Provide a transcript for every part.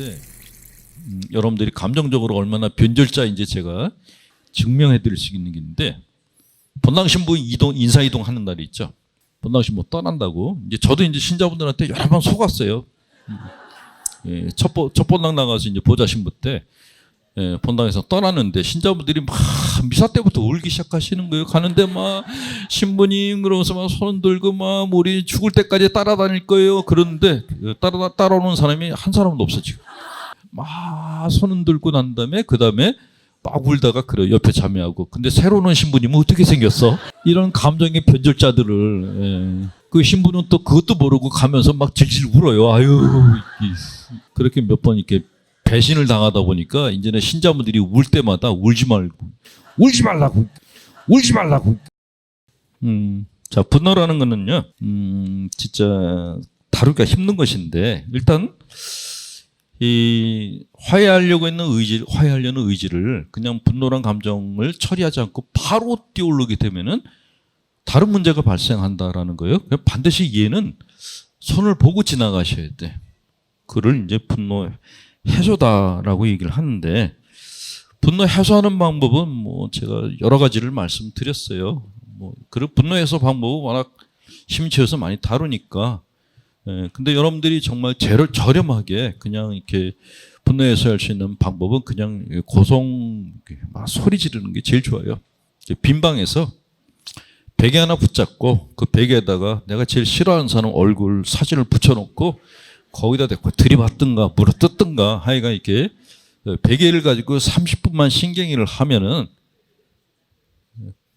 있는데 여러분들이 감정적으로 얼마나 변절자인지 제가 증명해 드릴 수 있는 게 있는데, 본당 신부 인사 이동하는 날이 있죠. 본당 신부 떠난다고 이제 저도 이제 신자분들한테 여러 번 속았어요. 예, 첫 본당 나가서 이제 보좌 신부 때 본당에서 떠났는데 신자분들이 막 미사 때부터 울기 시작하시는 거예요. 가는데 막 신부님 그러면서 막 손 들고 막 우리 죽을 때까지 따라다닐 거예요. 그러는데 따라오는 사람이 한 사람도 없어 지금. 막 손 들고 난 다음에 그 다음에 막 울다가 그래 옆에 자매하고. 근데 새로 오는 신부님은 어떻게 생겼어? 이런 감정의 변절자들을 그 신부는 또 그것도 모르고 가면서 막 질질 울어요. 아유 그렇게 몇 번 이렇게 배신을 당하다 보니까 이제는 신자분들이 울 때마다 울지 말라고. 자, 분노라는 거는요, 진짜 다루기가 힘든 것인데, 일단 이 화해하려는 의지를 그냥 분노란 감정을 처리하지 않고 바로 뛰어오르게 되면은 다른 문제가 발생한다라는 거예요. 반드시 얘는 손을 보고 지나가셔야 돼. 그를 이제 분노 해소다라고 얘기를 하는데, 분노 해소하는 방법은 뭐 제가 여러 가지를 말씀드렸어요. 뭐 그 분노 해소 방법은 워낙 심취해서 많이 다루니까. 근데 여러분들이 정말 저렴하게 그냥 이렇게 분노 해소할 수 있는 방법은 그냥 막 소리 지르는 게 제일 좋아요. 빈 방에서 베개 하나 붙잡고 그 베개에다가 내가 제일 싫어하는 사람 얼굴 사진을 붙여놓고 거기다 대고 들이받든가 물어뜯든가 하여간 이렇게 베개를 가지고 30분만 신경질을 하면은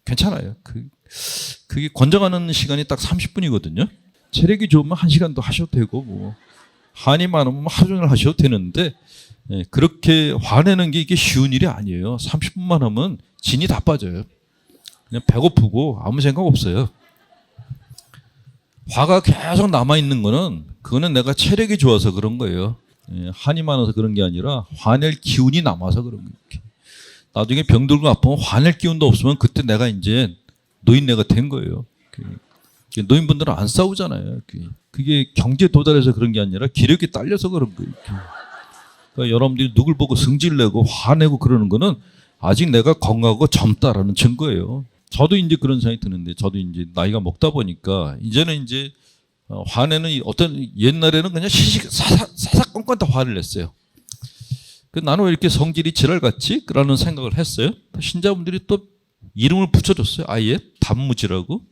괜찮아요. 그게 권장하는 시간이 딱 30분이거든요. 체력이 좋으면 1시간도 하셔도 되고, 뭐 한이 많으면 하루 종일 하셔도 되는데, 그렇게 화내는 게 이게 쉬운 일이 아니에요. 30분만 하면 진이 다 빠져요. 그냥 배고프고 아무 생각 없어요. 화가 계속 남아있는 거는 그거는 내가 체력이 좋아서 그런 거예요. 한이 많아서 그런 게 아니라 화낼 기운이 남아서 그런 거예요. 나중에 병들고 아프면 화낼 기운도 없으면 그때 내가 이제 노인네가 된 거예요. 노인분들은 안 싸우잖아요. 그게 경제에 도달해서 그런 게 아니라 기력이 딸려서 그런 거예요. 그러니까 여러분들이 누굴 보고 승질내고 화내고 그러는 거는 아직 내가 건강하고 젊다라는 증거예요. 저도 이제 그런 생각이 드는데, 저도 이제 나이가 먹다 보니까 이제는 이제 화내는 어떤 옛날에는 그냥 사사건건 다 화를 냈어요. 나는 왜 이렇게 성질이 지랄같지? 라는 생각을 했어요. 신자분들이 또 이름을 붙여줬어요. 아예 단무지라고.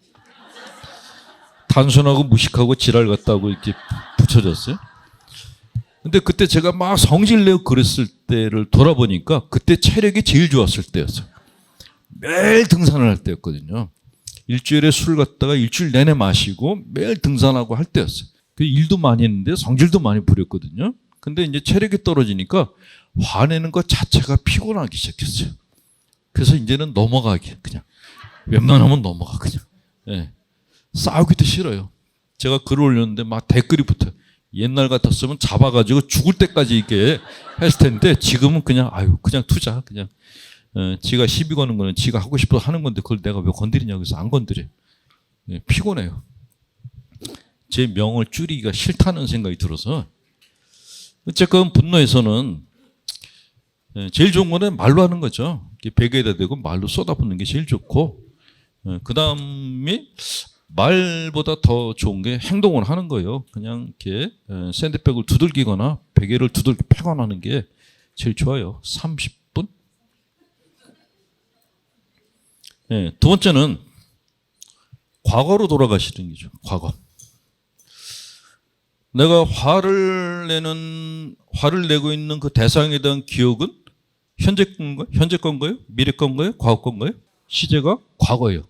단순하고 무식하고 지랄 같다고 이렇게 붙여줬어요. 근데 그때 제가 막 성질내고 그랬을 때를 돌아보니까 그때 체력이 제일 좋았을 때였어요. 매일 등산을 할 때였거든요. 일주일에 술 갖다가 일주일 내내 마시고 매일 등산하고 할 때였어요. 그 일도 많이 했는데 성질도 많이 부렸거든요. 근데 이제 체력이 떨어지니까 화내는 것 자체가 피곤하기 시작했어요. 그래서 이제는 넘어가기, 그냥 웬만하면 넘어가 그냥. 싸우기도 싫어요. 제가 글을 올렸는데 막 댓글이 붙어요. 옛날 같았으면 잡아가지고 죽을 때까지 이렇게 했을 텐데 지금은 그냥 그냥 투자, 그냥 지가 시비 거는 거는 지가 하고 싶어서 하는 건데 그걸 내가 왜 건드리냐고 해서 안 건드려. 피곤해요. 제 명을 줄이기가 싫다는 생각이 들어서. 어쨌건 분노에서는 제일 좋은 거는 말로 하는 거죠. 베개에다 대고 말로 쏟아붓는 게 제일 좋고, 그 다음에 말보다 더 좋은 게 행동을 하는 거예요. 그냥 이렇게 샌드백을 두들기거나 베개를 두들겨 패거나 하는 게 제일 좋아요. 30분. 두 번째는 과거로 돌아가시는 거죠. 과거. 내가 화를 내고 있는 그 대상에 대한 기억은 현재 건가요? 미래 건가요? 과거 건가요? 시제가 과거예요.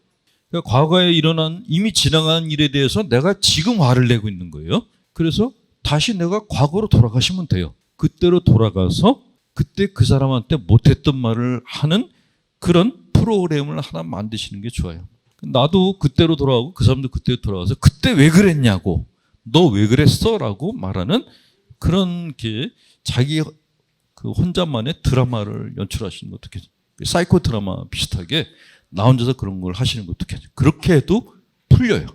그러니까 과거에 일어난 이미 지나간 일에 대해서 내가 지금 화를 내고 있는 거예요. 그래서 다시 내가 과거로 돌아가시면 돼요. 그때로 돌아가서 그때 그 사람한테 못했던 말을 하는 그런 프로그램을 하나 만드시는 게 좋아요. 나도 그때로 돌아가고 그 사람도 그때로 돌아가서 그때 왜 그랬냐고, 너 왜 그랬어? 라고 말하는 그런 게 자기 그 혼자만의 드라마를 연출하시는 것도 괜찮아요. 사이코 드라마 비슷하게 나 혼자서 그런 걸 하시는 것도 괜찮아요. 그렇게 해도 풀려요.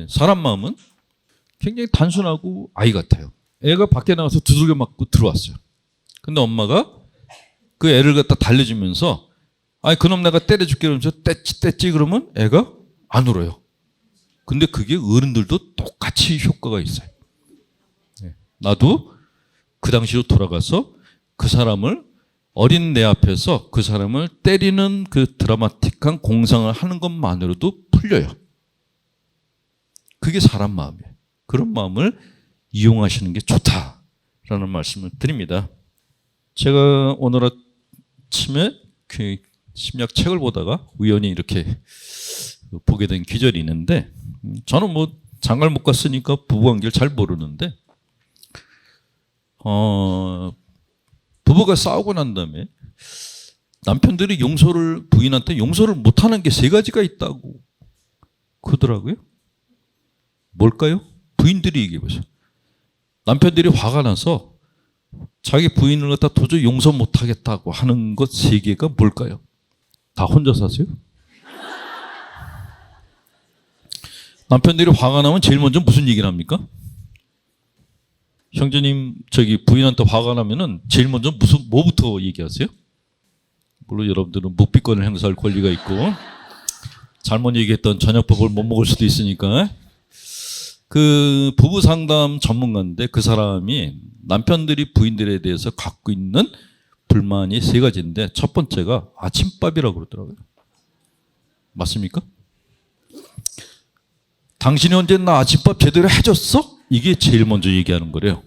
사람 마음은 굉장히 단순하고 아이 같아요. 애가 밖에 나가서 두들겨 맞고 들어왔어요. 근데 엄마가 그 애를 갖다 달래주면서 아니 그놈 내가 때려줄게 그러면서 떼찌 그러면 애가 안 울어요. 근데 그게 어른들도 똑같이 효과가 있어요. 나도 그 당시로 돌아가서 그 사람을 어린 내 앞에서 그 사람을 때리는 그 드라마틱한 공상을 하는 것만으로도 풀려요. 그게 사람 마음이에요. 그런 마음을 이용하시는 게 좋다라는 말씀을 드립니다. 제가 오늘 아침에 그 심리학 책을 보다가 우연히 이렇게 보게 된 기절이 있는데 저는 뭐 장가를 못 갔으니까 부부관계를 잘 모르는데 부부가 싸우고 난 다음에 남편들이 부인한테 용서를 못하는 게 3가지가 있다고 그러더라고요. 뭘까요? 부인들이 얘기해 보세요. 남편들이 화가 나서 자기 부인을 갖다 도저히 용서 못하겠다고 하는 것 3개가 뭘까요? 다 혼자 사세요? 남편들이 화가 나면 제일 먼저 무슨 얘기를 합니까? 형제님 저기 부인한테 화가 나면은 제일 먼저 뭐부터 얘기하세요? 물론 여러분들은 묵비권을 행사할 권리가 있고 잘못 얘기했던 저녁밥을 못 먹을 수도 있으니까 그 부부 상담 전문가인데 그 사람이 남편들이 부인들에 대해서 갖고 있는 불만이 3가지인데 첫 번째가 아침밥이라고 그러더라고요. 맞습니까? 당신이 언제 나 아침밥 제대로 해줬어? 이게 제일 먼저 얘기하는 거래요.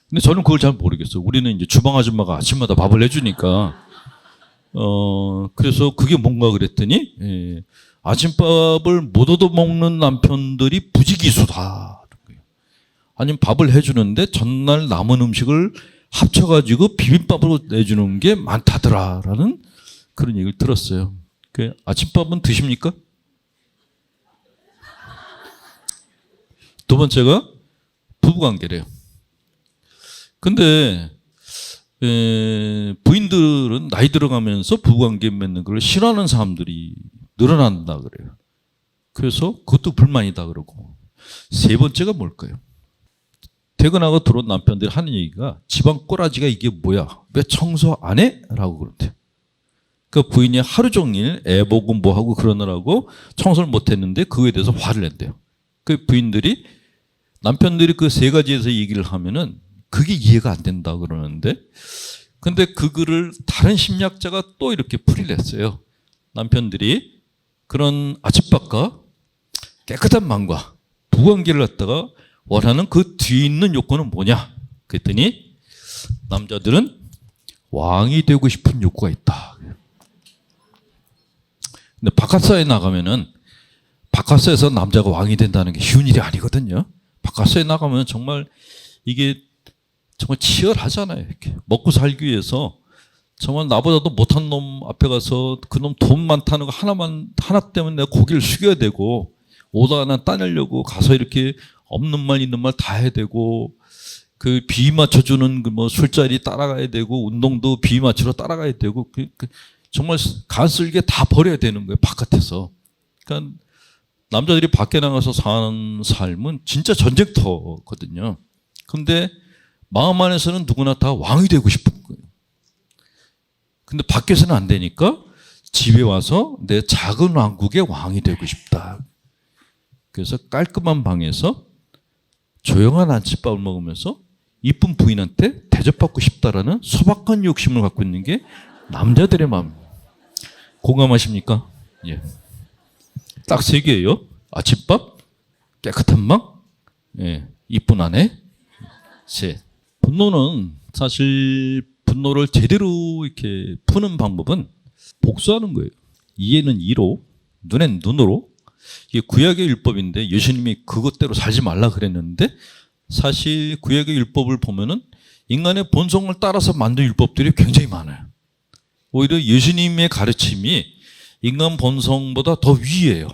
근데 저는 그걸 잘 모르겠어요. 우리는 이제 주방 아줌마가 아침마다 밥을 해주니까 그래서 그게 뭔가 그랬더니 아침밥을 못 얻어먹는 남편들이 부지기수다. 아니면 밥을 해주는데 전날 남은 음식을 합쳐가지고 비빔밥으로 내주는 게 많다더라라는 그런 얘기를 들었어요. 아침밥은 드십니까? 두 번째가 부부관계래요. 근데 부인들은 나이 들어가면서 부부관계 맺는 걸 싫어하는 사람들이 늘어난다 그래요. 그래서 그것도 불만이다 그러고 3번째가 뭘까요? 퇴근하고 들어온 남편들이 하는 얘기가 집안 꼬라지가 이게 뭐야? 왜 청소 안 해? 라고 그런대요. 그 부인이 하루 종일 애 보고 뭐 하고 그러느라고 청소를 못 했는데 그거에 대해서 화를 낸대요. 그 부인들이 남편들이 그 3가지에서 얘기를 하면은 그게 이해가 안 된다 그러는데 근데 그거를 다른 심리학자가 또 이렇게 풀이를 했어요. 남편들이 그런 아침밥과 깨끗한 마음과 부관계를 갖다가 원하는 그 뒤에 있는 요건은 뭐냐? 그랬더니 남자들은 왕이 되고 싶은 욕구가 있다. 근데 바깥사회에 나가면은 바깥사회에서 남자가 왕이 된다는 게 쉬운 일이 아니거든요. 바깥사회에 나가면 정말 이게 정말 치열하잖아요. 이렇게 먹고 살기 위해서 정말 나보다도 못한 놈 앞에 가서 그놈 돈 많다는 거 하나 때문에 내가 고개를 숙여야 되고 오다 하나 따내려고 가서 이렇게 없는 말 있는 말 다 해야 되고 그 비 맞춰주는 그 뭐 술자리 따라가야 되고 운동도 비 맞추러 따라가야 되고 정말 간쓸게 다 버려야 되는 거예요. 바깥에서. 그러니까 남자들이 밖에 나가서 사는 삶은 진짜 전쟁터거든요. 근데 마음 안에서는 누구나 다 왕이 되고 싶은 거예요. 근데 밖에서는 안 되니까 집에 와서 내 작은 왕국의 왕이 되고 싶다. 그래서 깔끔한 방에서 조용한 아침밥을 먹으면서 이쁜 부인한테 대접받고 싶다라는 소박한 욕심을 갖고 있는 게 남자들의 마음입니다. 공감하십니까? 예. 딱 3개예요. 아침밥, 깨끗한 방, 예. 이쁜 아내, 셋. 분노는 사실 분노를 제대로 이렇게 푸는 방법은 복수하는 거예요. 이에는 이로, 눈엔 눈으로. 이게 구약의 율법인데 예수님이 그것대로 살지 말라 그랬는데 사실 구약의 율법을 보면은 인간의 본성을 따라서 만든 율법들이 굉장히 많아요. 오히려 예수님의 가르침이 인간 본성보다 더 위에요.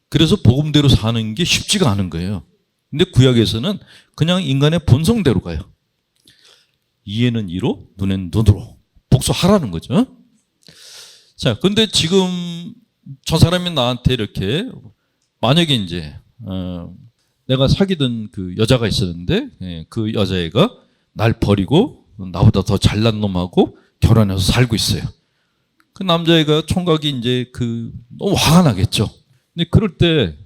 그래서 복음대로 사는 게 쉽지가 않은 거예요. 근데 구약에서는 그냥 인간의 본성대로 가요. 이에는 이로, 눈엔 눈으로. 복수하라는 거죠. 자, 근데 지금 저 사람이 나한테 이렇게 만약에 이제 내가 사귀던 그 여자가 있었는데 그 여자애가 날 버리고 나보다 더 잘난 놈하고 결혼해서 살고 있어요. 그 남자애가 총각이 이제 너무 화가 나겠죠. 근데 그럴 때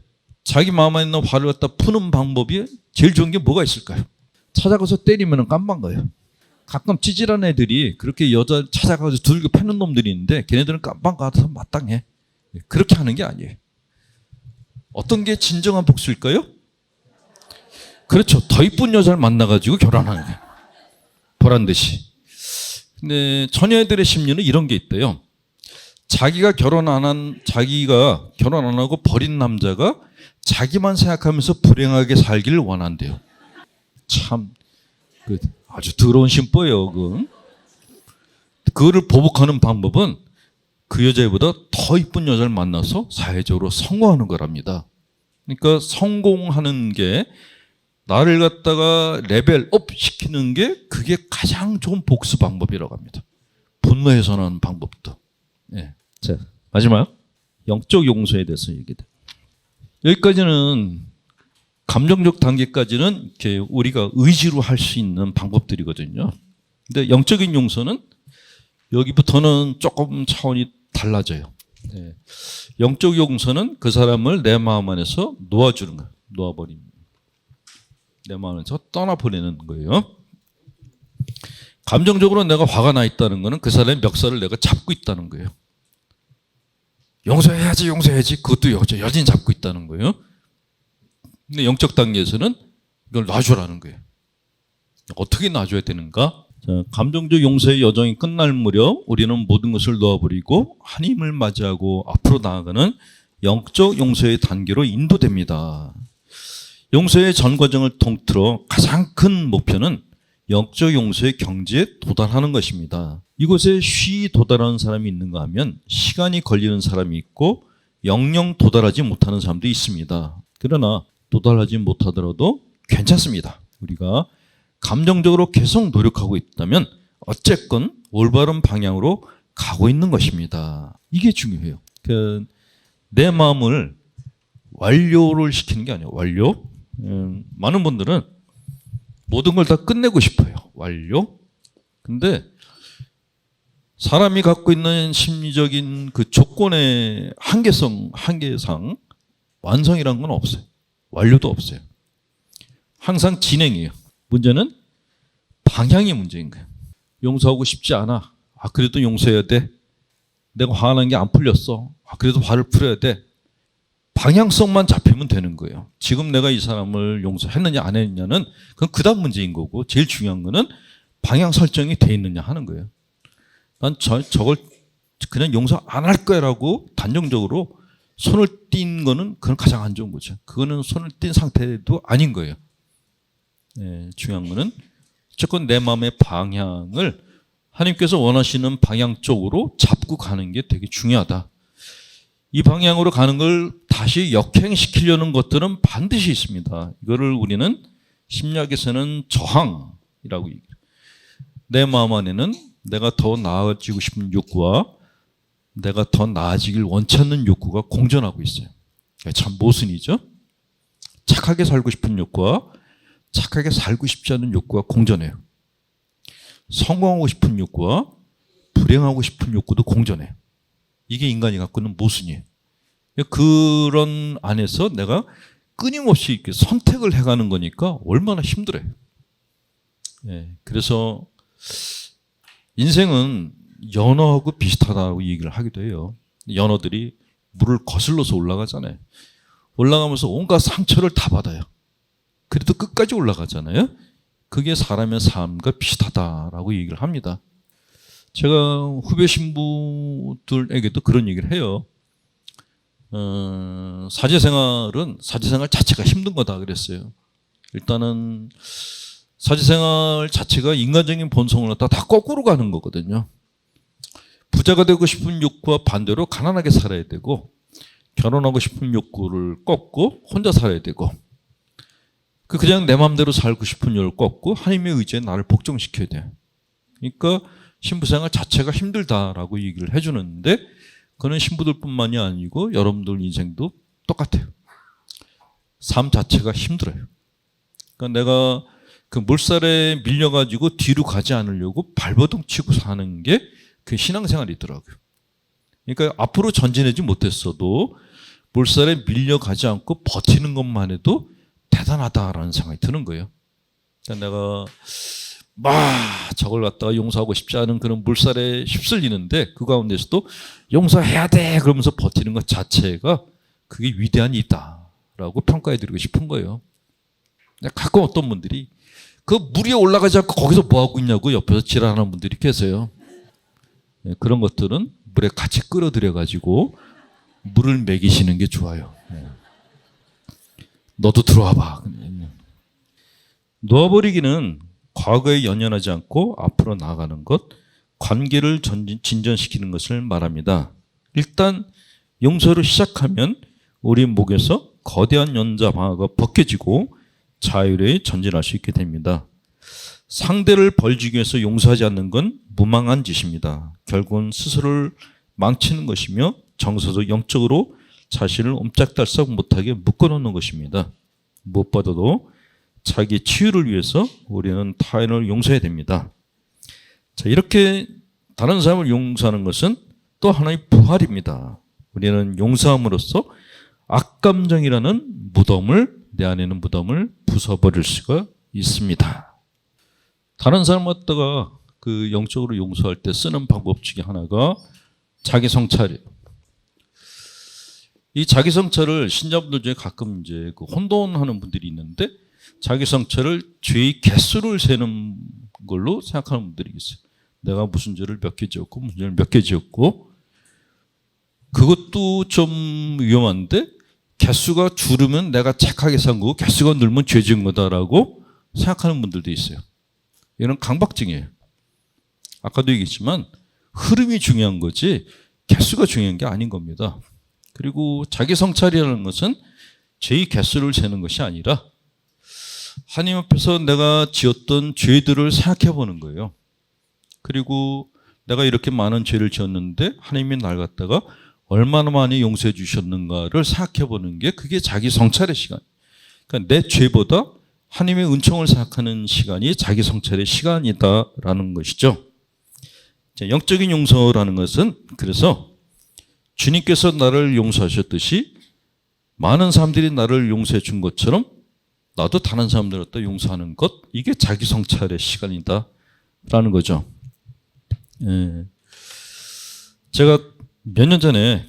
자기 마음에 있는 화를 갖다 푸는 방법이 제일 좋은 게 뭐가 있을까요? 찾아가서 때리면 깜방 거예요. 가끔 찌질한 애들이 그렇게 여자 찾아가서 두들겨 패는 놈들이 있는데 걔네들은 깜방 가서 마땅해. 그렇게 하는 게 아니에요. 어떤 게 진정한 복수일까요? 그렇죠. 더 이쁜 여자를 만나가지고 결혼하는 거예요. 보란 듯이. 근데 처녀애들의 심리는 이런 게 있대요. 자기가 결혼 안 하고 버린 남자가 자기만 생각하면서 불행하게 살기를 원한대요. 참, 아주 더러운 심보예요. 그거를 보복하는 방법은 그 여자보다 더 이쁜 여자를 만나서 사회적으로 성공하는 거랍니다. 그러니까 성공하는 게 나를 갖다가 레벨업 시키는 게 그게 가장 좋은 복수 방법이라고 합니다. 분노 해소하는 방법도. 예. 자, 마지막 영적 용서에 대해서 얘기돼. 여기까지는 감정적 단계까지는 이렇게 우리가 의지로 할 수 있는 방법들이거든요. 근데 영적인 용서는 여기부터는 조금 차원이 달라져요. 네. 영적 용서는 그 사람을 내 마음 안에서 놓아주는 거예요. 놓아버립니다. 내 마음 안에서 떠나보내는 거예요. 감정적으로 내가 화가 나 있다는 거는 그 사람의 멱살을 내가 잡고 있다는 거예요. 용서해야지. 그것도 여전히 잡고 있다는 거예요. 근데 영적 단계에서는 이걸 놔주라는 거예요. 어떻게 놔줘야 되는가? 자, 감정적 용서의 여정이 끝날 무렵 우리는 모든 것을 놓아버리고 하나님을 맞이하고 앞으로 나아가는 영적 용서의 단계로 인도됩니다. 용서의 전 과정을 통틀어 가장 큰 목표는 영적 용서의 경지에 도달하는 것입니다. 이곳에 쉬이 도달하는 사람이 있는가 하면 시간이 걸리는 사람이 있고 영영 도달하지 못하는 사람도 있습니다. 그러나 도달하지 못하더라도 괜찮습니다. 우리가 감정적으로 계속 노력하고 있다면 어쨌건 올바른 방향으로 가고 있는 것입니다. 이게 중요해요. 내 마음을 완료를 시키는 게 아니에요. 완료. 많은 분들은 모든 걸 다 끝내고 싶어요. 완료. 근데 사람이 갖고 있는 심리적인 그 조건의 한계상 완성이란 건 없어요. 완료도 없어요. 항상 진행이에요. 문제는 방향이 문제인 거예요. 용서하고 싶지 않아. 그래도 용서해야 돼. 내가 화난 게 안 풀렸어. 그래도 화를 풀어야 돼. 방향성만 잡히면 되는 거예요. 지금 내가 이 사람을 용서했느냐 안 했느냐는 그건 그다음 문제인 거고 제일 중요한 거는 방향 설정이 돼 있느냐 하는 거예요. 난 저걸 그냥 용서 안 할 거야라고 단정적으로 손을 띈 거는 그건 가장 안 좋은 거죠. 그거는 손을 띈 상태도 아닌 거예요. 네, 중요한 거는 어쨌건 내 마음의 방향을 하나님께서 원하시는 방향 쪽으로 잡고 가는 게 되게 중요하다. 이 방향으로 가는 걸 다시 역행시키려는 것들은 반드시 있습니다. 이거를 우리는 심리학에서는 저항이라고 얘기해요. 내 마음 안에는 내가 더 나아지고 싶은 욕구와 내가 더 나아지길 원치 않는 욕구가 공존하고 있어요. 참 모순이죠. 착하게 살고 싶은 욕구와 착하게 살고 싶지 않은 욕구가 공존해요. 성공하고 싶은 욕구와 불행하고 싶은 욕구도 공존해요. 이게 인간이 갖고 있는 모순이에요. 그런 안에서 내가 끊임없이 이렇게 선택을 해가는 거니까 얼마나 힘들어요. 그래서 인생은 연어하고 비슷하다고 얘기를 하기도 해요. 연어들이 물을 거슬러서 올라가잖아요. 올라가면서 온갖 상처를 다 받아요. 그래도 끝까지 올라가잖아요. 그게 사람의 삶과 비슷하다라고 얘기를 합니다. 제가 후배 신부들에게도 그런 얘기를 해요. 사제생활 자체가 힘든 거다 그랬어요. 일단은 사제생활 자체가 인간적인 본성을 갖다 다 거꾸로 가는 거거든요. 부자가 되고 싶은 욕구와 반대로 가난하게 살아야 되고, 결혼하고 싶은 욕구를 꺾고 혼자 살아야 되고, 그냥 내 마음대로 살고 싶은 욕을 꺾고 하나님의 의지에 나를 복종시켜야 돼요. 그러니까 신부생활 자체가 힘들다라고 얘기를 해주는데, 그는 신부들뿐만이 아니고 여러분들 인생도 똑같아요. 삶 자체가 힘들어요. 그러니까 내가 그 물살에 밀려가지고 뒤로 가지 않으려고 발버둥 치고 사는 게 그 신앙생활이더라고요. 그러니까 앞으로 전진하지 못했어도 물살에 밀려가지 않고 버티는 것만 해도 대단하다라는 생각이 드는 거예요. 그러니까 내가 저걸 갖다가 용서하고 싶지 않은 그런 물살에 휩쓸리는데 그 가운데서도 용서해야 돼 그러면서 버티는 것 자체가 그게 위대한 일이다라고 평가해드리고 싶은 거예요. 가끔 어떤 분들이 그 물 위에 올라가지 않고 거기서 뭐 하고 있냐고 옆에서 지랄하는 분들이 계세요. 그런 것들은 물에 같이 끌어들여 가지고 물을 먹이시는 게 좋아요. 너도 들어와 봐. 놓아버리기는 과거에 연연하지 않고 앞으로 나아가는 것, 관계를 진전시키는 것을 말합니다. 일단 용서를 시작하면 우리 목에서 거대한 연자 방아가 벗겨지고 자유로이 전진할 수 있게 됩니다. 상대를 벌주기 위해서 용서하지 않는 건 무망한 짓입니다. 결국은 스스로를 망치는 것이며 정서적 영적으로 자신을 옴짝달싹 못하게 묶어놓는 것입니다. 무엇보다도 자기 치유를 위해서 우리는 타인을 용서해야 됩니다. 자, 이렇게 다른 사람을 용서하는 것은 또 하나의 부활입니다. 우리는 용서함으로써 악감정이라는 무덤을, 내 안에 있는 무덤을 부숴버릴 수가 있습니다. 다른 사람 갖다가 그 영적으로 용서할 때 쓰는 방법 중에 하나가 자기 성찰이에요. 이 자기 성찰을 신자분들 중에 가끔 이제 그 혼돈하는 분들이 있는데 자기 성찰을 죄의 개수를 세는 걸로 생각하는 분들이 있어요. 내가 무슨 죄를 몇 개 지었고 무슨 죄를 몇 개 지었고 그것도 좀 위험한데 개수가 줄으면 내가 착하게 산 거고 개수가 늘면 죄 지은 거다라고 생각하는 분들도 있어요. 이건 강박증이에요. 아까도 얘기했지만 흐름이 중요한 거지 개수가 중요한 게 아닌 겁니다. 그리고 자기 성찰이라는 것은 죄의 개수를 세는 것이 아니라 하나님 앞에서 내가 지었던 죄들을 생각해 보는 거예요. 그리고 내가 이렇게 많은 죄를 지었는데 하나님이 날 갖다가 얼마나 많이 용서해 주셨는가를 생각해 보는 게 그게 자기 성찰의 시간. 그러니까 내 죄보다 하나님의 은총을 생각하는 시간이 자기 성찰의 시간이다라는 것이죠. 영적인 용서라는 것은 그래서 주님께서 나를 용서하셨듯이 많은 사람들이 나를 용서해 준 것처럼 나도 다른 사람들을 갖다 용서하는 것, 이게 자기 성찰의 시간이다라는 거죠. 예. 제가 몇 년 전에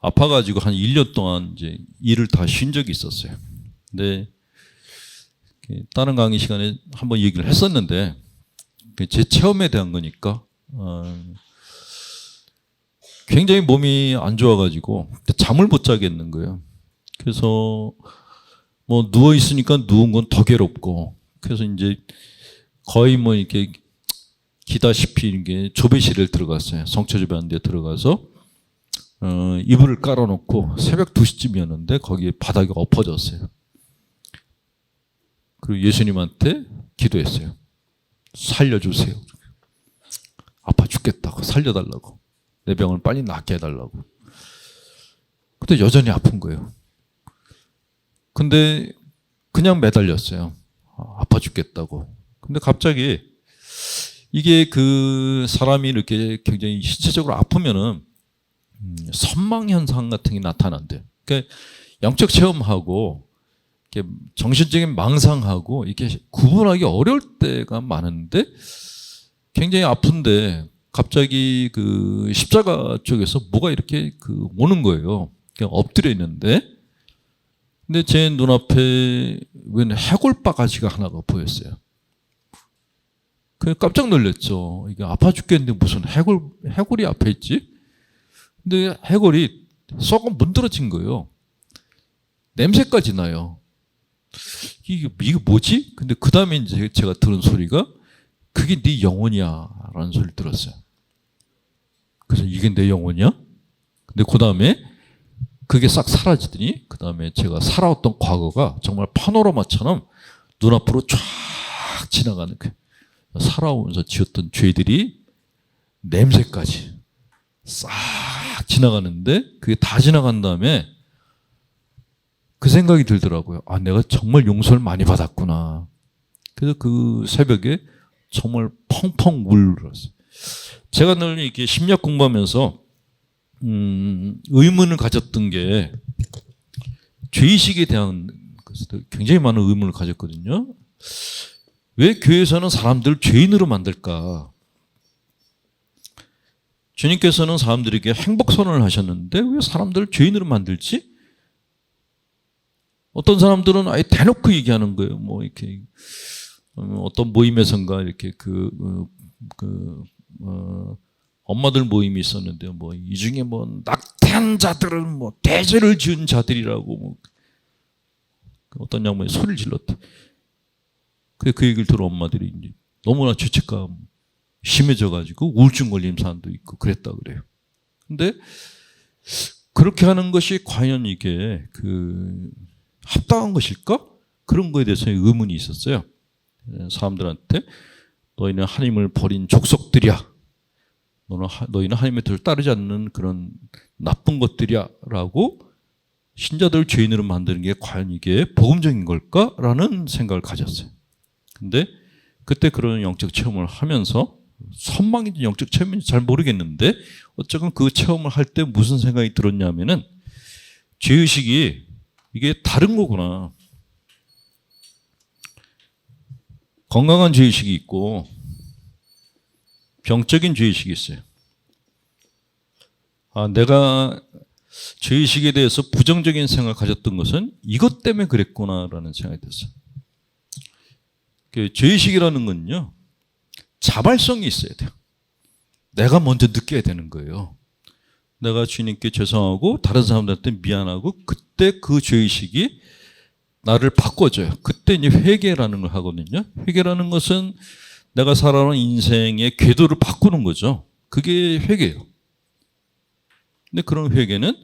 아파가지고 한 1년 동안 이제 일을 다 쉰 적이 있었어요. 근데 다른 강의 시간에 한번 얘기를 했었는데 제 체험에 대한 거니까 굉장히 몸이 안 좋아가지고 잠을 못 자겠는 거예요. 그래서 뭐 누워 있으니까 누운 건 더 괴롭고 그래서 이제 거의 뭐 이렇게 기다시피 이게 조배실에 들어갔어요. 성처조배하는 데 들어가서 이불을 깔아놓고 새벽 2시쯤이었는데 거기에 바닥에 엎어졌어요. 그리고 예수님한테 기도했어요. 살려주세요. 아파 죽겠다고 살려달라고. 내 병을 빨리 낫게 해달라고. 근데 여전히 아픈 거예요. 근데 그냥 매달렸어요. 아파 죽겠다고. 근데 갑자기 이게 그 사람이 이렇게 굉장히 신체적으로 아프면은 선망 현상 같은 게 나타난대요. 그러니까 영적 체험하고 이렇게 정신적인 망상하고 이게 구분하기 어려울 때가 많은데 굉장히 아픈데 갑자기 그 십자가 쪽에서 뭐가 이렇게 오는 거예요. 그냥 엎드려 있는데 근데 제 눈앞에 웬 해골바가지가 하나가 보였어요. 그 깜짝 놀랐죠. 이게 아파 죽겠는데 무슨 해골이 앞에 있지? 근데 해골이 썩어 문드러진 거예요. 냄새까지 나요. 이게 뭐지? 근데 그 다음에 이제 제가 들은 소리가 그게 네 영혼이야 라는 소리를 들었어요. 그래서 이게 내 영혼이야? 근데 그 다음에 그게 싹 사라지더니 그 다음에 제가 살아왔던 과거가 정말 파노라마처럼 눈앞으로 쫙 지나가는 거예요. 살아오면서 지었던 죄들이 냄새까지 싹 지나가는데 그게 다 지나간 다음에 그 생각이 들더라고요. 아, 내가 정말 용서를 많이 받았구나. 그래서 그 새벽에 정말 펑펑 울었어요. 제가 늘 이렇게 심리학 공부하면서 의문을 가졌던 게 죄의식에 대한 것에 굉장히 많은 의문을 가졌거든요. 왜 교회에서는 사람들을 죄인으로 만들까? 주님께서는 사람들에게 행복선언을 하셨는데 왜 사람들을 죄인으로 만들지? 어떤 사람들은 아예 대놓고 얘기하는 거예요. 뭐 이렇게 어떤 모임에선가 이렇게 엄마들 모임이 있었는데요. 뭐 이 중에 뭐 낙태한 자들은 뭐 대죄를 지은 자들이라고 뭐 어떤 양반이 소리를 질렀대. 그 얘기를 들은 엄마들이 이제 너무나 죄책감 심해져가지고 우울증 걸린 사람도 있고 그랬다 그래요. 근데 그렇게 하는 것이 과연 이게 합당한 것일까? 그런 거에 대해서 의문이 있었어요. 사람들한테 너희는 하나님을 버린 족속들이야. 너희는 하나님의 뜻을 따르지 않는 그런 나쁜 것들이야. 라고 신자들을 죄인으로 만드는 게 과연 이게 복음적인 걸까? 라는 생각을 가졌어요. 근데 그때 그런 영적 체험을 하면서 선망인지 영적 체험인지 잘 모르겠는데 어쨌든 그 체험을 할 때 무슨 생각이 들었냐면은 죄의식이 이게 다른 거구나. 건강한 죄의식이 있고 병적인 죄의식이 있어요. 아, 내가 죄의식에 대해서 부정적인 생각을 가졌던 것은 이것 때문에 그랬구나라는 생각이 들었어요. 죄의식이라는 건요, 자발성이 있어야 돼요. 내가 먼저 느껴야 되는 거예요. 내가 주님께 죄송하고 다른 사람들한테 미안하고 그때 그 죄의식이 나를 바꿔줘요. 그때 이제 회개라는 걸 하거든요. 회개라는 것은 내가 살아온 인생의 궤도를 바꾸는 거죠. 그게 회개예요. 근데 그런 회개는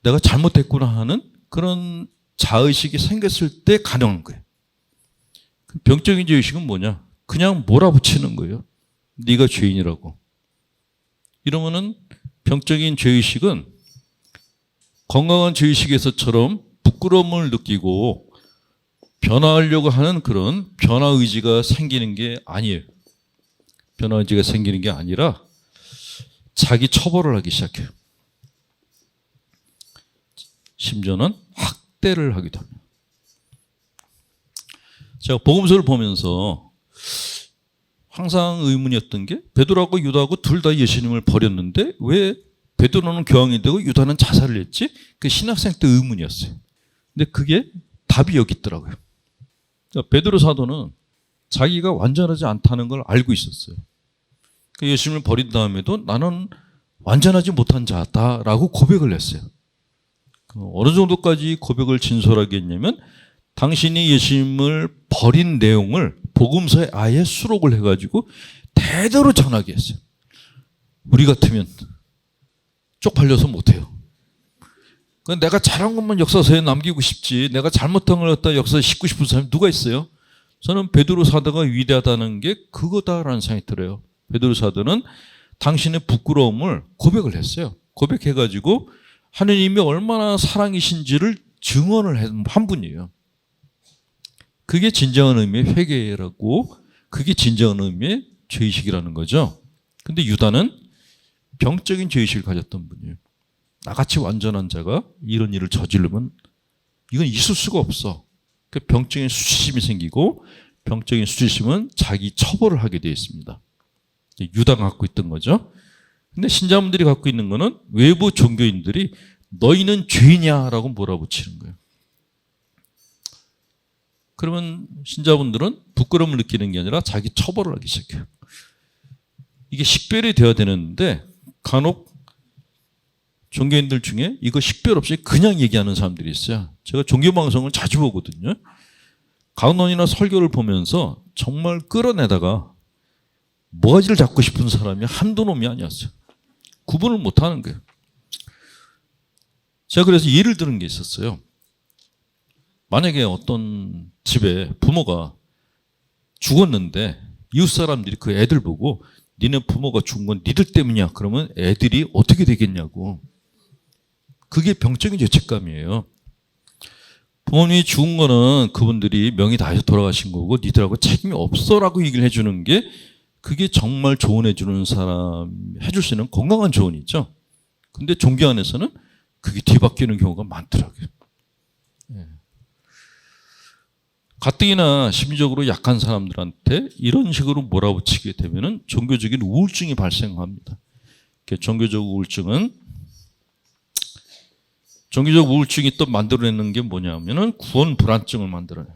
내가 잘못했구나 하는 그런 자의식이 생겼을 때 가능한 거예요. 병적인 죄의식은 뭐냐? 그냥 몰아붙이는 거예요. 네가 죄인이라고. 이러면은 병적인 죄의식은 건강한 죄의식에서처럼 부끄러움을 느끼고 변화하려고 하는 그런 변화 의지가 생기는 게 아니에요. 변화 의지가 생기는 게 아니라 자기 처벌을 하기 시작해요. 심지어는 학대를 하기도 합니다. 제가 복음서를 보면서 항상 의문이었던 게 베드로하고 유다하고 둘 다 예수님을 버렸는데 왜 베드로는 교황이 되고 유다는 자살을 했지? 그 신학생 때 의문이었어요. 근데 그게 답이 여기 있더라고요. 그러니까 베드로 사도는 자기가 완전하지 않다는 걸 알고 있었어요. 예수님을 버린 다음에도 나는 완전하지 못한 자다라고 고백을 했어요. 어느 정도까지 고백을 진솔하게 했냐면 당신이 예수님을 버린 내용을 복음서에 아예 수록을 해가지고 대대로 전하게 했어요. 우리 같으면 쪽팔려서 못해요. 내가 잘한 것만 역사서에 남기고 싶지 내가 잘못한 걸 갖다 역사에 싣고 싶은 사람이 누가 있어요? 저는 베드로 사도가 위대하다는 게 그거다라는 생각이 들어요. 베드로 사도는 당신의 부끄러움을 고백을 했어요. 고백해가지고 하느님이 얼마나 사랑이신지를 증언을 한 분이에요. 그게 진정한 의미의 회개라고, 그게 진정한 의미의 죄의식이라는 거죠. 근데 유다는 병적인 죄의식을 가졌던 분이에요. 나같이 완전한 자가 이런 일을 저지르면 이건 있을 수가 없어. 그 병적인 수치심이 생기고 병적인 수치심은 자기 처벌을 하게 되어 있습니다. 유다가 갖고 있던 거죠. 근데 신자분들이 갖고 있는 거는 외부 종교인들이 너희는 죄이냐라고 몰아붙이는 거예요. 그러면 신자분들은 부끄러움을 느끼는 게 아니라 자기 처벌을 하기 시작해요. 이게 식별이 되어야 되는데 간혹 종교인들 중에 이거 식별 없이 그냥 얘기하는 사람들이 있어요. 제가 종교방송을 자주 보거든요. 강론이나 설교를 보면서 정말 끌어내다가 모가지를 잡고 싶은 사람이 한두 놈이 아니었어요. 구분을 못하는 거예요. 제가 그래서 예를 들은 게 있었어요. 만약에 어떤 집에 부모가 죽었는데 이웃 사람들이 그 애들 보고 니네 부모가 죽은 건 니들 때문이야. 그러면 애들이 어떻게 되겠냐고. 그게 병적인 죄책감이에요. 부모님이 죽은 거는 그분들이 명의 다해서 돌아가신 거고 니들하고 책임이 없어라고 얘기를 해주는 게 그게 정말 조언해주는 사람 해줄 수 있는 건강한 조언이죠. 근데 종교 안에서는 그게 뒤바뀌는 경우가 많더라고요. 가뜩이나 심리적으로 약한 사람들한테 이런 식으로 몰아붙이게 되면은 종교적인 우울증이 발생합니다. 종교적 우울증이 또 만들어내는 게 뭐냐면은 구원 불안증을 만들어내요.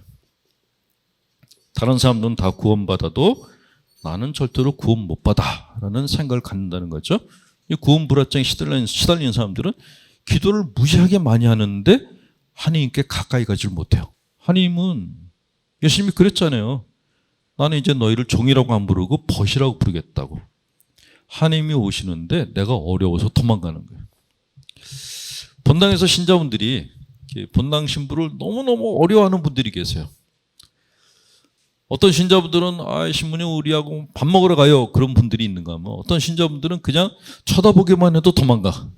다른 사람들은 다 구원받아도 나는 절대로 구원 못 받아라는 생각을 갖는다는 거죠. 이 구원 불안증에 시달린 사람들은 기도를 무지하게 많이 하는데 하나님께 가까이 가질 못해요. 하나님은 예수님이 그랬잖아요. 나는 이제 너희를 종이라고 안 부르고 벗이라고 부르겠다고. 하나님이 오시는데 내가 어려워서 도망가는 거예요. 본당에서 신자분들이 본당 신부를 너무너무 어려워하는 분들이 계세요. 어떤 신자분들은 신부님 우리하고 밥 먹으러 가요. 그런 분들이 있는가 하면 어떤 신자분들은 그냥 쳐다보기만 해도 도망가.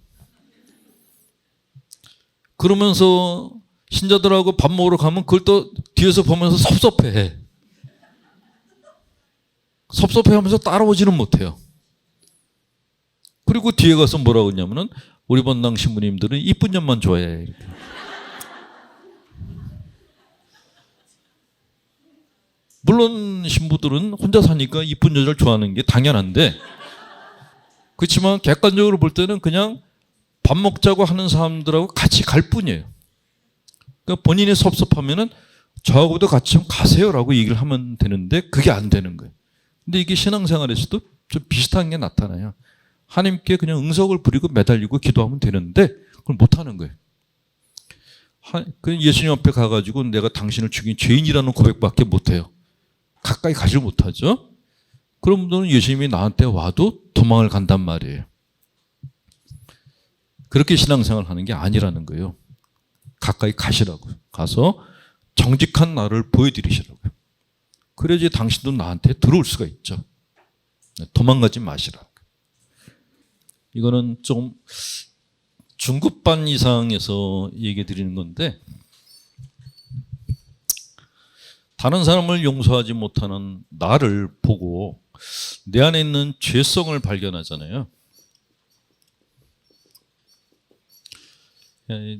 그러면서 신자들하고 밥 먹으러 가면 그걸 또 뒤에서 보면서 섭섭해해. 섭섭해하면서 따라오지는 못해요. 그리고 뒤에 가서 뭐라고 했냐면은 우리 본당 신부님들은 이쁜 년만 좋아해. 이렇게. 물론 신부들은 혼자 사니까 이쁜 여자를 좋아하는 게 당연한데 그렇지만 객관적으로 볼 때는 그냥 밥 먹자고 하는 사람들하고 같이 갈 뿐이에요. 그러니까 본인이 섭섭하면은 저하고도 같이 좀 가세요라고 얘기를 하면 되는데 그게 안 되는 거예요. 근데 이게 신앙생활에서도 좀 비슷한 게 나타나요. 하나님께 그냥 응석을 부리고 매달리고 기도하면 되는데 그걸 못 하는 거예요. 예수님 앞에 가가지고 내가 당신을 죽인 죄인이라는 고백밖에 못 해요. 가까이 가질 못하죠. 그런 분들은 예수님이 나한테 와도 도망을 간단 말이에요. 그렇게 신앙생활을 하는 게 아니라는 거예요. 가까이 가시라고요. 가서 정직한 나를 보여드리시라고요. 그래야지 당신도 나한테 들어올 수가 있죠. 도망가지 마시라. 이거는 좀 중급반 이상에서 얘기 드리는 건데 다른 사람을 용서하지 못하는 나를 보고 내 안에 있는 죄성을 발견하잖아요.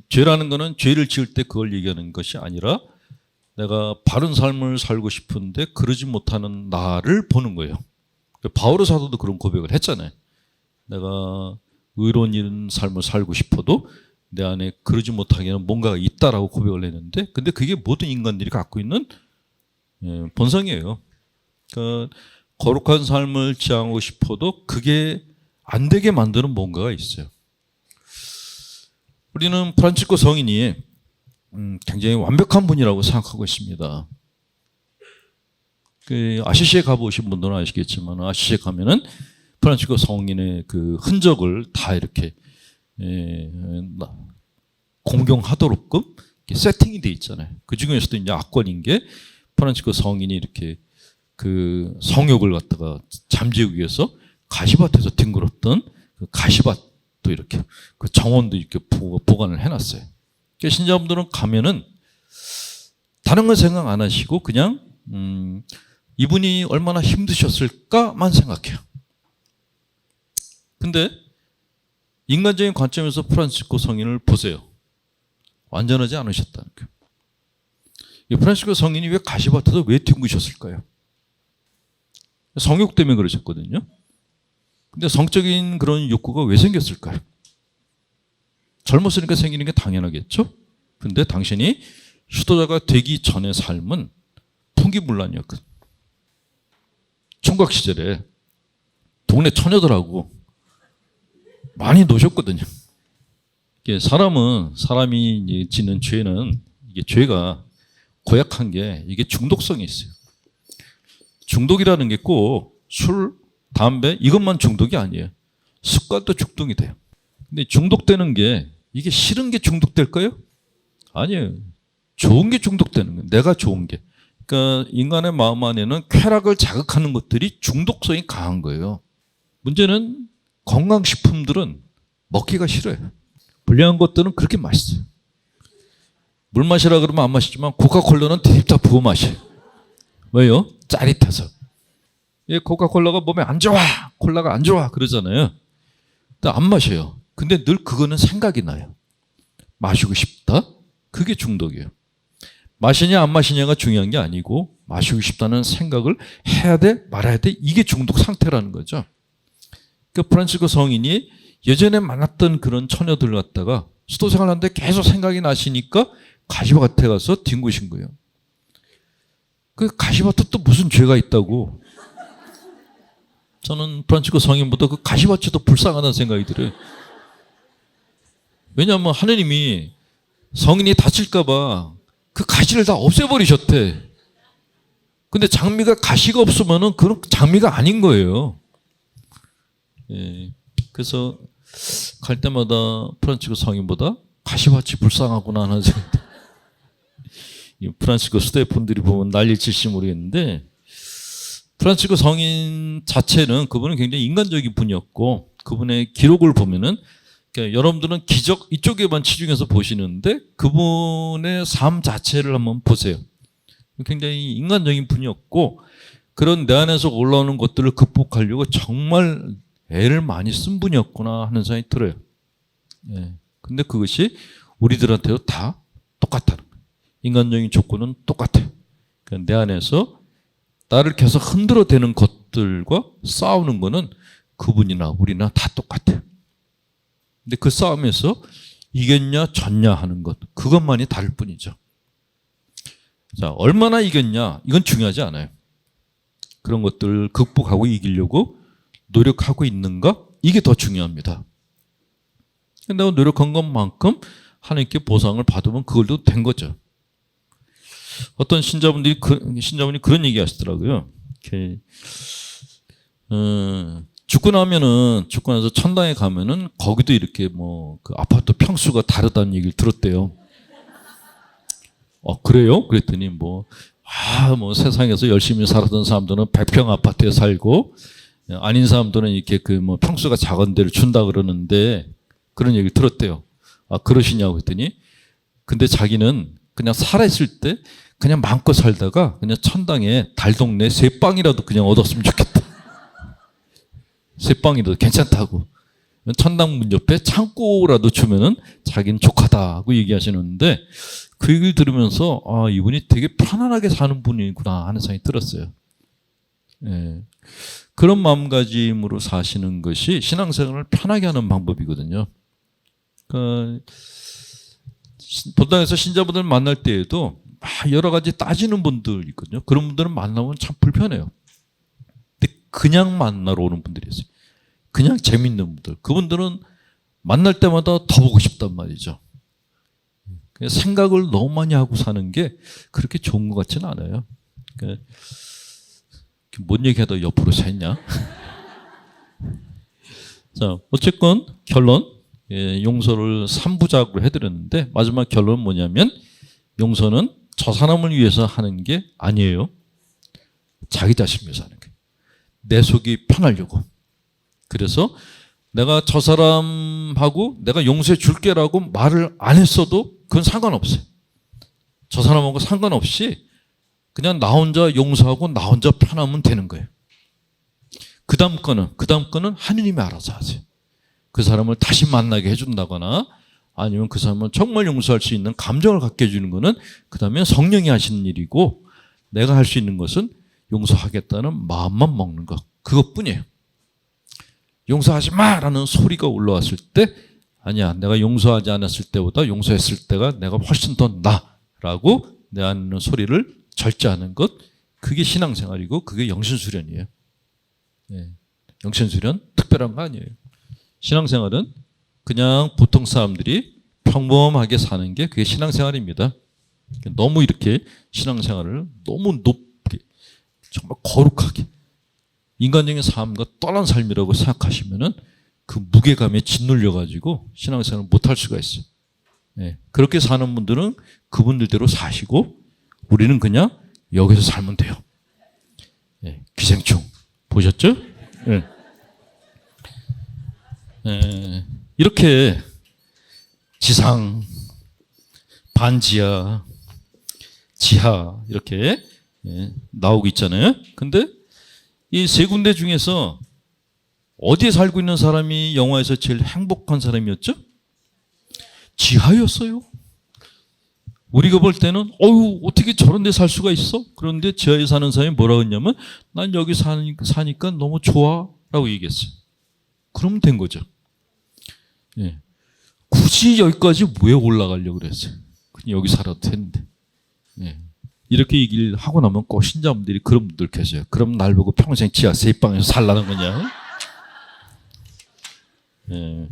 죄라는 거는 죄를 지을 때 그걸 얘기하는 것이 아니라 내가 바른 삶을 살고 싶은데 그러지 못하는 나를 보는 거예요. 바오로 사도도 그런 고백을 했잖아요. 내가 의로운 삶을 살고 싶어도 내 안에 그러지 못하게 하는 뭔가가 있다라고 고백을 했는데 근데 그게 모든 인간들이 갖고 있는 본성이에요. 그러니까 거룩한 삶을 지향하고 싶어도 그게 안 되게 만드는 뭔가가 있어요. 우리는 프란치스코 성인이 굉장히 완벽한 분이라고 생각하고 있습니다. 아시시에 가보신 분들은 아시겠지만 아시시에 가면은 프란치스코 성인의 그 흔적을 다 이렇게 공경하도록끔 세팅이 돼 있잖아요. 그 중에서도 이제 악권인 게 프란치스코 성인이 이렇게 그 성욕을 갖다가 잠재우기 위해서 가시밭에서 뒹굴었던 그 가시밭도 이렇게 그 정원도 이렇게 보관을 해놨어요. 그러니까 신자분들은 가면은 다른 걸 생각 안 하시고 그냥 이분이 얼마나 힘드셨을까만 생각해요. 근데 인간적인 관점에서 프란치스코 성인을 보세요. 완전하지 않으셨다는 거예요. 이 프란치스코 성인이 왜 가시밭에서 왜 뒹구셨을까요? 성욕 때문에 그러셨거든요. 근데 성적인 그런 욕구가 왜 생겼을까요? 젊었으니까 생기는 게 당연하겠죠. 근데 당신이 수도자가 되기 전의 삶은 풍기문란이었거든요. 총각 시절에 동네 처녀들하고 많이 노셨거든요. 사람이 짓는 죄는 이게 죄가 고약한 게 이게 중독성이 있어요. 중독이라는 게 꼭 술, 담배 이것만 중독이 아니에요. 습관도 중독이 돼요. 근데 중독되는 게 이게 싫은 게 중독될까요? 아니에요. 좋은 게 중독되는 거예요. 내가 좋은 게. 그러니까 인간의 마음 안에는 쾌락을 자극하는 것들이 중독성이 강한 거예요. 문제는 건강식품들은 먹기가 싫어요. 불량한 것들은 그렇게 맛있어요. 물 마시라 그러면 안 마시지만 코카콜라는 딥다 부어 마셔요. 왜요? 짜릿해서. 예, 코카콜라가 몸에 안 좋아, 콜라가 안 좋아 그러잖아요. 근데 안 마셔요. 근데 늘 그거는 생각이 나요. 마시고 싶다? 그게 중독이에요. 마시냐 안 마시냐가 중요한 게 아니고 마시고 싶다는 생각을 해야 돼 말아야 돼 이게 중독 상태라는 거죠. 그 프란치스코 성인이 예전에 만났던 그런 처녀들 갖다가 수도 생활하는데 계속 생각이 나시니까 가시밭에 가서 뒹구신 거예요. 그 가시밭에 또 무슨 죄가 있다고. 저는 프란치스코 성인보다 그 가시밭이 더 불쌍하다는 생각이 들어요. 왜냐하면 하느님이 성인이 다칠까 봐 그 가시를 다 없애버리셨대. 근데 장미가 가시가 없으면은 그런 장미가 아닌 거예요. 예, 그래서 갈 때마다 프란치스코 성인보다 가시밭이 불쌍하구나 하는 생각. 프란치스코 스태프분들이 보면 난리 칠지 모르겠는데 프란치스코 성인 자체는 그분은 굉장히 인간적인 분이었고 그분의 기록을 보면은 그러니까 여러분들은 기적 이쪽에만 치중해서 보시는데 그분의 삶 자체를 한번 보세요. 굉장히 인간적인 분이었고 그런 내 안에서 올라오는 것들을 극복하려고 정말 애를 많이 쓴 분이었구나 하는 생각이 들어요. 예. 근데 그것이 우리들한테도 다 똑같다는 거예요. 인간적인 조건은 똑같아요. 그러니까 내 안에서 나를 계속 흔들어대는 것들과 싸우는 거는 그분이나 우리나 다 똑같아요. 근데 그 싸움에서 이겼냐 졌냐 하는 것 그것만이 다를 뿐이죠. 자, 얼마나 이겼냐 이건 중요하지 않아요. 그런 것들을 극복하고 이기려고 노력하고 있는가 이게 더 중요합니다. 내가 노력한 것만큼 하나님께 보상을 받으면 그걸로 된 거죠. 어떤 신자분이 그런 얘기 하시더라고요. 죽고 나서 천당에 가면은 거기도 이렇게 뭐 그 아파트 평수가 다르다는 얘기를 들었대요. 그래요? 그랬더니 뭐 세상에서 열심히 살았던 사람들은 100평 아파트에 살고 아닌 사람들은 이렇게 그 뭐 평수가 작은 데를 준다 그러는데 그런 얘기를 들었대요. 그러시냐고 했더니 근데 자기는 그냥 살아있을 때 그냥 마음껏 살다가 그냥 천당에 달동네 3빵이라도 그냥 얻었으면 좋겠다. 3빵이라도 괜찮다고. 천당 문 옆에 창고라도 주면은 자기는 족하다고 얘기하시는데 그 얘기를 들으면서 이분이 되게 편안하게 사는 분이구나 하는 생각이 들었어요. 예. 그런 마음가짐으로 사시는 것이 신앙생활을 편하게 하는 방법이거든요. 본당에서 신자분들 만날 때에도 여러 가지 따지는 분들 있거든요. 그런 분들은 만나면 참 불편해요. 근데 그냥 만나러 오는 분들이 있어요. 그냥 재밌는 분들. 그분들은 만날 때마다 더 보고 싶단 말이죠. 생각을 너무 많이 하고 사는 게 그렇게 좋은 것 같지는 않아요. 그러니까 뭔 얘기하다 옆으로 샜냐? 자, 어쨌건 결론. 용서를 3부작으로 해드렸는데 마지막 결론은 뭐냐면 용서는 저 사람을 위해서 하는 게 아니에요. 자기 자신을 위해서 하는 거예요. 내 속이 편하려고. 그래서 내가 저 사람하고 내가 용서해 줄게라고 말을 안 했어도 그건 상관없어요. 저 사람하고 상관없이 그냥 나 혼자 용서하고 나 혼자 편하면 되는 거예요. 그 다음 거는 하느님이 알아서 하세요. 그 사람을 다시 만나게 해준다거나 아니면 그 사람을 정말 용서할 수 있는 감정을 갖게 해주는 거는 그 다음에 성령이 하시는 일이고 내가 할 수 있는 것은 용서하겠다는 마음만 먹는 것 그것뿐이에요. 용서하지 마라는 소리가 올라왔을 때 아니야 내가 용서하지 않았을 때보다 용서했을 때가 내가 훨씬 더 나라고 내 안에 있는 소리를 절제하는 것 그게 신앙생활이고 그게 영신수련이에요. 네. 영신수련 특별한 거 아니에요. 신앙생활은 그냥 보통 사람들이 평범하게 사는 게 그게 신앙생활입니다. 너무 이렇게 신앙생활을 너무 높게 정말 거룩하게 인간적인 삶과 떠난 삶이라고 생각하시면은 그 무게감에 짓눌려 가지고 신앙생활을 못할 수가 있어요. 네. 그렇게 사는 분들은 그분들대로 사시고 우리는 그냥 여기서 살면 돼요. 네. 기생충 보셨죠? 네. 이렇게 지상 반지하, 지하 이렇게 나오고 있잖아요. 근데 이 세 군데 중에서 어디에 살고 있는 사람이 영화에서 제일 행복한 사람이었죠? 지하였어요. 우리가 볼 때는 어떻게 저런 데 살 수가 있어? 그런데 지하에 사는 사람이 뭐라고 했냐면 난 여기 사니까 너무 좋아 라고 얘기했어요. 그러면 된 거죠. 예. 굳이 여기까지 왜 올라가려고 그랬어요? 그냥 여기 살아도 되는데. 예. 이렇게 얘기를 하고 나면 꼭 신자분들이 그런 분들 계세요. 그럼 날 보고 평생 지하 세방에서 살라는 거냐? 예.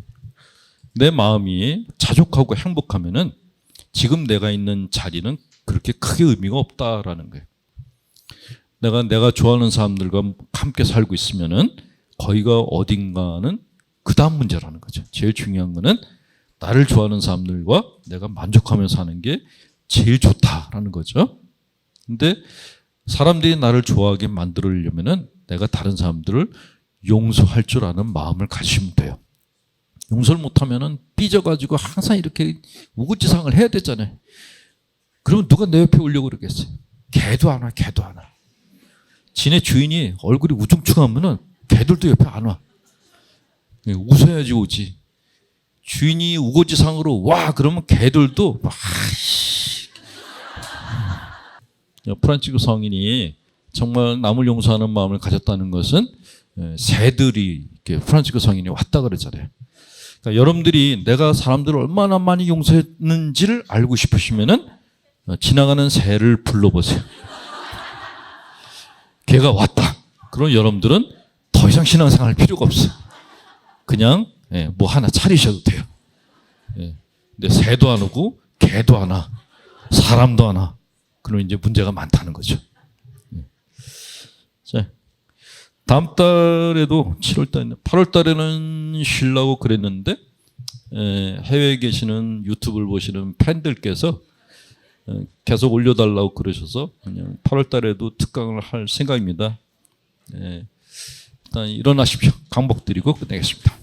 내 마음이 자족하고 행복하면은 지금 내가 있는 자리는 그렇게 크게 의미가 없다라는 거예요. 내가 좋아하는 사람들과 함께 살고 있으면은 거기가 어딘가는 그 다음 문제라는 거죠. 제일 중요한 거는 나를 좋아하는 사람들과 내가 만족하면서 사는 게 제일 좋다라는 거죠. 근데 사람들이 나를 좋아하게 만들려면은 내가 다른 사람들을 용서할 줄 아는 마음을 가지면 돼요. 용서를 못하면은 삐져가지고 항상 이렇게 우거지상을 해야 되잖아요. 그러면 누가 내 옆에 오려고 그러겠어요? 개도 안 와, 개도 안 와. 지네 주인이 얼굴이 우중충하면은 개들도 옆에 안 와. 웃어야지 오지. 주인이 우거지상으로 와 그러면 개들도 프란치스코 성인이 정말 남을 용서하는 마음을 가졌다는 것은 새들이 이렇게 프란치스코 성인이 왔다 그러잖아요. 그러니까 여러분들이 내가 사람들을 얼마나 많이 용서했는지를 알고 싶으시면은 지나가는 새를 불러보세요. 걔가 왔다. 그럼 여러분들은 더 이상 신앙생활 할 필요가 없어요. 그냥 뭐 하나 차리셔도 돼요. 근데 새도 안 오고 개도 안 와. 사람도 안 와. 그럼 이제 문제가 많다는 거죠. 자, 다음 달에도 7월 달에 8월 달에는 쉬려고 그랬는데 해외에 계시는 유튜브를 보시는 팬들께서 계속 올려달라고 그러셔서 그냥 8월 달에도 특강을 할 생각입니다. 일단 일어나십시오. 강복 드리고 끝내겠습니다.